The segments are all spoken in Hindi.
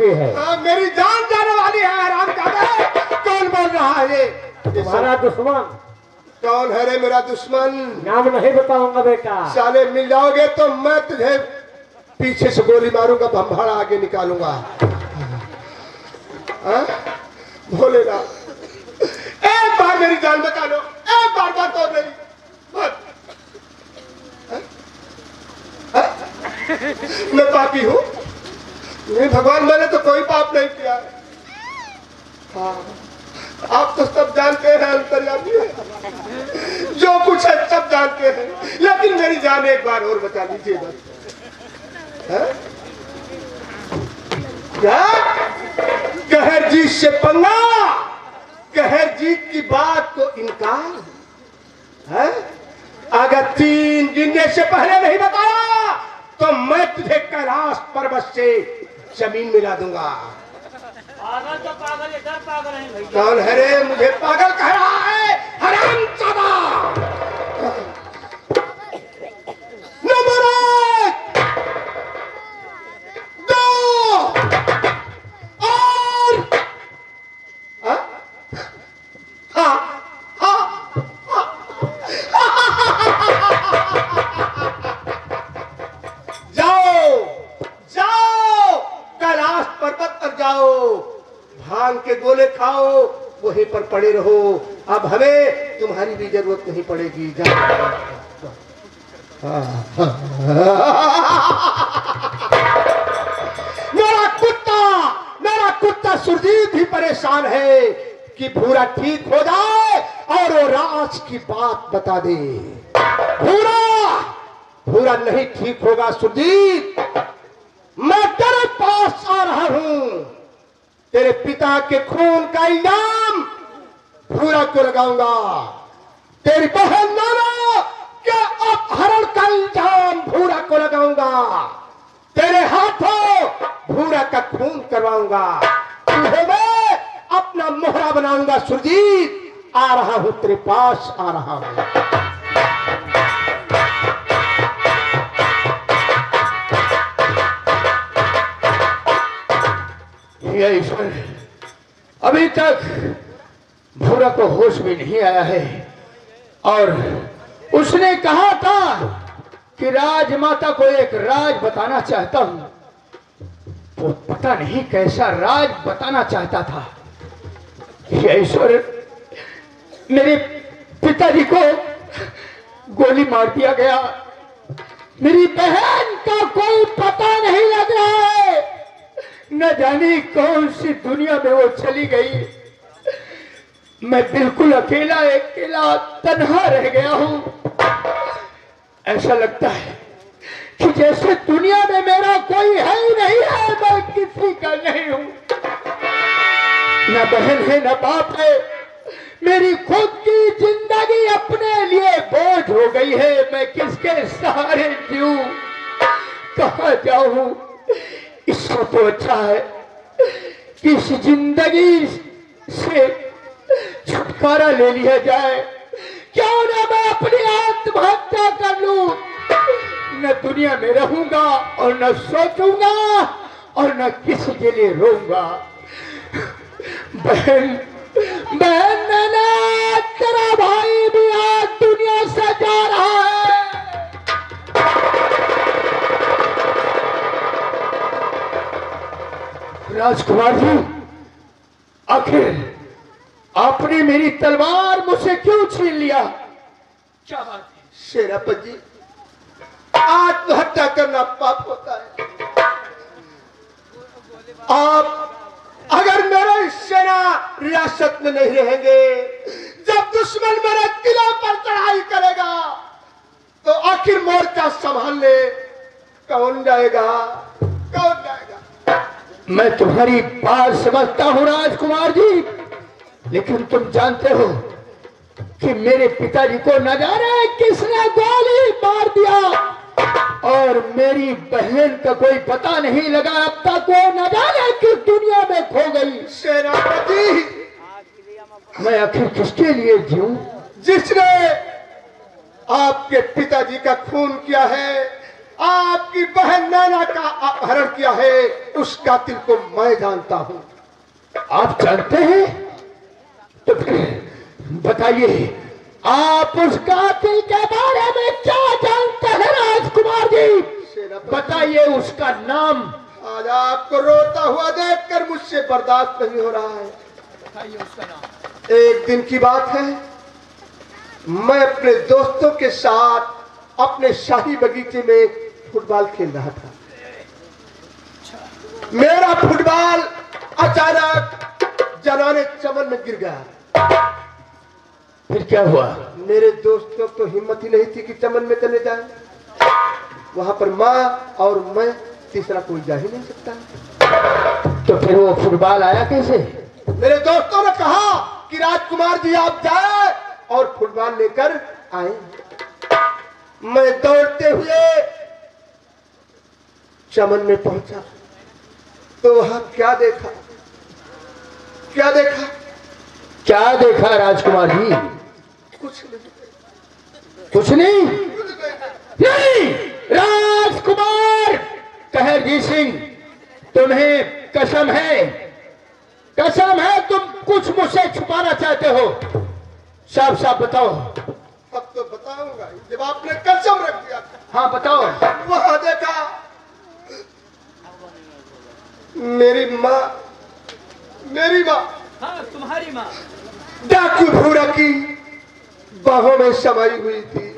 सकती है। मेरी जान जाने वाली है। आराम कर। कौन बोल रहा है ये? तुम्हारा दुश्मन। कौन है रे मेरा दुश्मन? नाम नहीं बताऊंगा बेटा। साले मिल जाओगे तो मैं तुझे पीछे से गोली मारूंगा, भंभाड़ा आगे निकालूंगा। भोलेगा, एक बार मेरी जान बचा लो, एक बार बात और मेरी। मैं पापी हूँ? नहीं भगवान, मैंने तो कोई पाप नहीं किया है। हाँ, आप तो सब जानते हैं, अंतर्यामी है, जो कुछ है सब जानते हैं, लेकिन मेरी जान एक बार और बचा लीजिए बस। क्या कहर जीत से पंगा, कहर जीत की बात को इनकार है? अगर 3 गिनने से पहले नहीं बताया तो मैं तुझे कैलाश पर्वत से जमीन मिला दूंगा। पागल तो पागल, इधर पागल है भाई। कौन है रे मुझे पागल कह रहा है? हरामजादा। नंबर 1, 2 और जाओ जाओ, कैलाश पर्वत पर जाओ, भांग के गोले खाओ, वहीं पर पड़े रहो। अब हमें तुम्हारी भी जरूरत नहीं पड़ेगी। जाओ। मेरा कुत्ता सुरजीत भी परेशान है कि भूरा ठीक हो जाए और वो राज की बात बता दे। भूरा नहीं ठीक होगा सुरजीत। मैं तेरे पास आ रहा हूं। तेरे पिता के खून का इल्जाम भूरा को लगाऊंगा। तेरी बहन नाना के अपहरण का इल्जाम भूरा को लगाऊंगा। तेरे हाथों भूरा का खून करवाऊंगा। तुझे मैं अपना मोहरा बनाऊंगा सुरजीत। आ रहा हूं, तेरे पास आ रहा हूं। ईश्वर, अभी तक भूरा को होश भी नहीं आया है और उसने कहा था कि राजमाता को एक राज बताना चाहता हूं। वो पता नहीं कैसा राज बताना चाहता था। ईश्वर, मेरे पिताजी को गोली मार दिया गया। मेरी बहन का कोई पता नहीं लग रहा है। न जाने कौन सी दुनिया में वो चली गई। मैं बिल्कुल अकेला तन्हा रह गया हूं। ऐसा लगता है कि जैसे दुनिया में मेरा कोई है ही नहीं है। मैं किसी का नहीं हूं। न बहन है न बाप है। मेरी खुद की जिंदगी अपने लिए बोझ हो गई है। मैं किसके सहारे जीऊं, कहां जाऊं? इसको तो अच्छा है कि इस जिंदगी से छुटकारा ले लिया जाए। क्यों ना मैं अपनी आत्महत्या कर लूं। न दुनिया में रहूंगा और न सोचूंगा और न किसी के लिए रोऊंगा। बहन, मैंने तेरा भाई भी आज दुनिया से जा रहा है। राजकुमार जी, आखिर आपने मेरी तलवार मुझसे क्यों छीन लिया? क्या बात है? शेरापत जी, आत्महत्या करना पाप होता है। आप अगर मेरे सेना रियासत में नहीं रहेंगे, जब दुश्मन मेरे किले पर चढ़ाई करेगा तो आखिर मोर्चा संभालने कौन जाएगा? कौन जाएगा? मैं तुम्हारी बात समझता हूं राजकुमार जी, लेकिन तुम जानते हो कि मेरे पिताजी को न जाने किसने गोली मार दिया और मेरी बहन का कोई पता नहीं लगा। अब तक वो न जाने किस दुनिया में खो गई। सेनापति, मैं आखिर किसके लिए जीऊं? जिसने आपके पिताजी का खून किया है, आपकी बहन नैना का अपहरण किया है, उस कातिल को मैं जानता हूं। आप जानते हैं? तो फिर बताइए, आप उस कातिल के बारे में क्या जानते हैं राजकुमार जी? सेनापति, बताइए उसका नाम। आज आपको रोता हुआ देखकर मुझसे बर्दाश्त नहीं हो रहा है। बताइए उसका नाम। एक दिन की बात है, मैं अपने दोस्तों के साथ अपने शाही बगीचे में फुटबॉल खेल रहा था। मेरा फुटबॉल अचानक जनाने चमन में गिर गया। फिर क्या हुआ? मेरे दोस्तों को हिम्मत ही नहीं थी कि चमन में चले जाएं। वहां पर माँ और मैं, तीसरा कोई जा ही नहीं सकता। तो फिर वो फुटबॉल आया कैसे? मेरे दोस्तों ने कहा कि राजकुमार जी आप जाए और फुटबॉल लेकर आए। मैं दौड़ते हुए चमन में पहुंचा तो वहां क्या देखा? क्या देखा? क्या देखा राजकुमार जी? कुछ नहीं। कुछ नहीं? नहीं राजकुमार कहरजी सिंह, तुम्हें कसम है तुम कुछ मुझसे छुपाना चाहते हो। साफ साफ बताओ। अब तो बताऊंगा जब आपने कसम रख दिया। हाँ बताओ। वहां देखा मेरी माँ हाँ तुम्हारी माँ डाकू भूरा की बाहों में समाई हुई थी।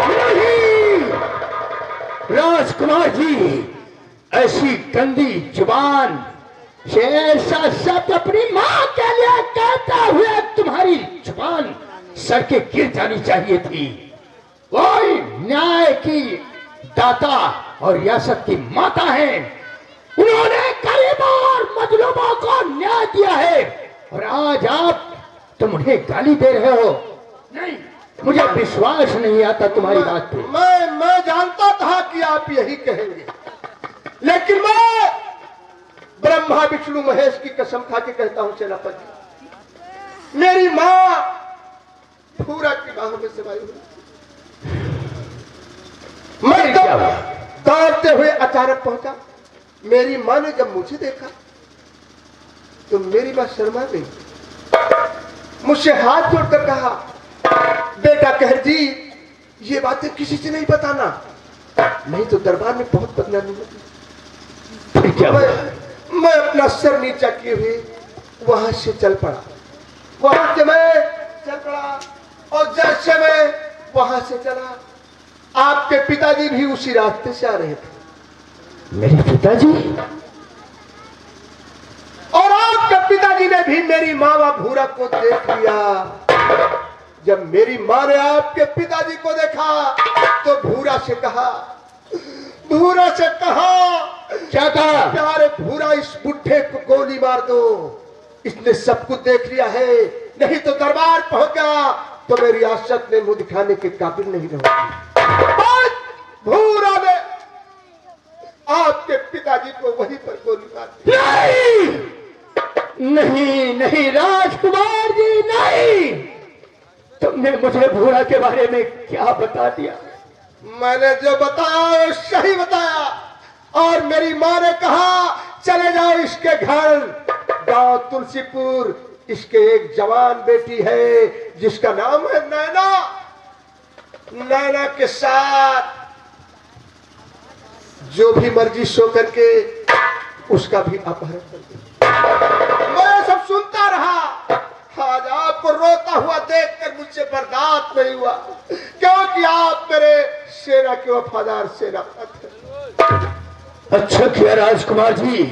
नहीं राजकुमार जी, ऐसी गंदी जुबान से ऐसा शब्द अपनी माँ के लिए कहते हुए तुम्हारी जुबान सर के गिर जानी चाहिए थी। कोई न्याय की दाता और रियासत की माता है, उन्होंने गरीबों और मजलूमों को न्याय दिया है, और आज तुम उन्हें गाली दे रहे हो। नहीं, मुझे विश्वास नहीं आता तुम्हारी बात पे। मैं जानता था कि आप यही कहेंगे, लेकिन मैं ब्रह्मा विष्णु महेश की कसम खा के कहता हूं सेनापति, मेरी माँ पूरा की बाहों में समाई हुई थी। मैं क्या हुआ? दौड़ते हुए अचानक पहुंचा। मेरी माँ ने जब मुझे देखा तो मेरी माँ शर्मा गई, मुझसे हाथ जोड़कर कहा, बेटा कहरजी ये बातें किसी से नहीं बताना, नहीं तो दरबार में बहुत बदनामी होगी। क्या हुआ? मैं अपना सर नीचा किए हुए वहां से चल पड़ा। वहां से मैं चल पड़ा और जैसे मैं वहां से चला, आपके पिताजी भी उसी रास्ते से आ रहे थे। मेरे पिताजी? और आपके पिताजी ने भी मेरी माँ व भूरा को देख लिया। जब मेरी माँ ने आपके पिताजी को देखा तो भूरा से कहा, क्या कहा? प्यारे भूरा, इस बुढ़े को गोली मार दो, इसने सब कुछ देख लिया है, नहीं तो दरबार पहुंच गया तो मेरी रियासत में मुंह दिखाने के काबिल नहीं रहोगी। बस भूरा ने आपके पिताजी को वहीं पर गोली मार दी। नहीं राजकुमार जी, नहीं। तुमने मुझे भूरा के बारे में क्या बता दिया? मैंने जो बताया वो सही बताया, और मेरी माँ ने कहा चले जाओ इसके घर, गांव तुलसीपुर, इसके एक जवान बेटी है जिसका नाम है नैना, नैना के साथ जो भी मर्जी सो करके उसका भी अपहरण कर दो। मैं सब सुनता रहा। आज आपको रोता हुआ देखकर मुझसे बर्दाश्त नहीं हुआ, क्योंकि आप मेरे सेना के वफादार सेनापति थे। अच्छा किया राजकुमार जी,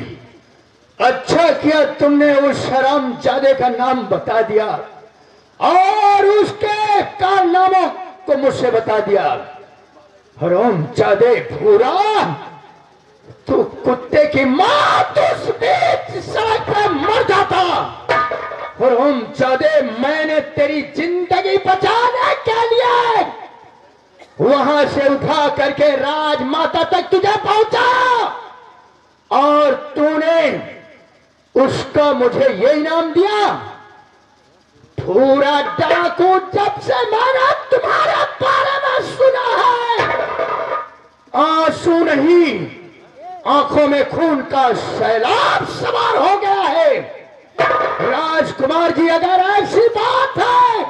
अच्छा किया तुमने उस हरामजादे का नाम बता दिया और उसके कारनामों को मुझसे बता दिया। हरामजादे भूरा, तू कुत्ते की मां, तू उस बीच सड़क पर मर जाता। हरामजादे, मैंने तेरी जिंदगी बचाने के लिए वहां से उठा करके राजमाता तक तुझे पहुंचा, और तूने उसका मुझे ये इनाम दिया। पूरा डाकू, जब से मैंने तुम्हारे बारे में सुना है आंसू नहीं, आंखों में खून का सैलाब सवार हो गया है। राजकुमार जी, अगर ऐसी बात है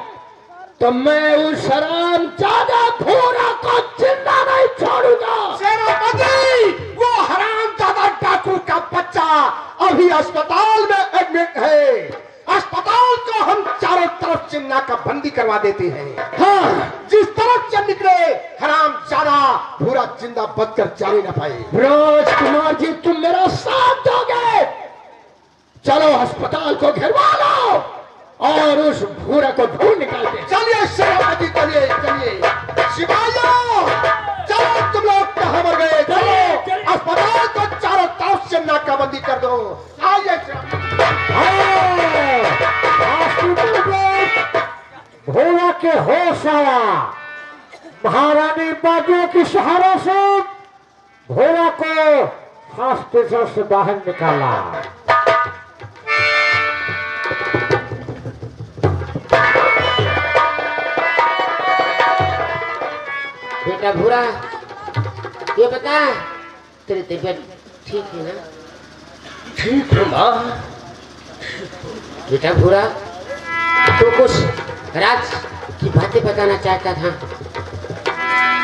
तो मैं उस हरामजादा भूरा को जिंदा नहीं छोड़ूंगा। सेनापति, वो हरामजादा डाकू का बच्चा अभी अस्पताल में एडमिट है। अस्पताल को हम चारों तरफ से नाकाबंदी करवा देते हैं। हाँ, जिस तरफ से निकले हरामजादा पूरा जिंदा बचकर जाने न पाए। राजकुमार जी, तुम मेरा साथ दोगे? चलो अस्पताल को घेरवा लो और उस भूरा को ढूंढ निकालते हैं। चलिए सेनापति, चलिए चलिए। सिपाहियों, चलो तुम लोग कहाँ मर गए? चलो अस्पताल को चारों तरफ से नाकाबंदी कर दो। आइए हॉस्पिटल में भोला के होश आया। महारानी बाजुओं की सहारे से भोला को हॉस्पिटल से बाहर निकाला। बेटा भूरा, ये बता, तेरी तबीयत ठीक है ना? ठीक है माँ। बेटा भूरा, तो कुछ राज की बातें बताना चाहता था।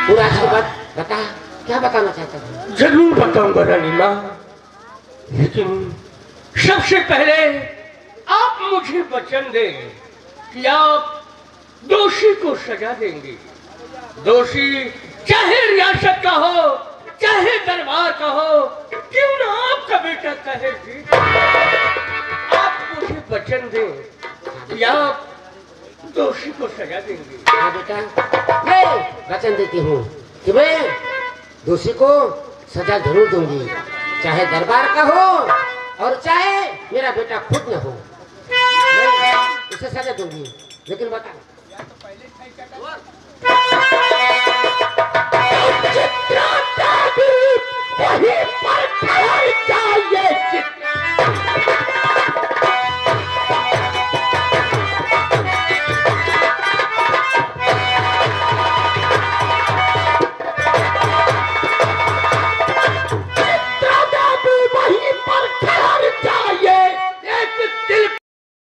पूरा की बात बता, क्या बताना चाहता था? जरूर बताऊंगा रानी माँ, लेकिन सबसे पहले आप मुझे वचन दें कि आप दोषी को सजा देंगे। दोषी चाहे रियासत का हो, चाहे दरबार का हो, क्यों ना आपका बेटा कहे भी। आप मुझे वचन दें कि आप दोषी को सजा देंगे। हाँ बेटा, मैं वचन देती हूँ कि मैं दोषी को सजा जरूर दूंगी, चाहे दरबार का हो और चाहे मेरा बेटा खुद न हो, मैं उसे सजा दूंगी। लेकिन बता,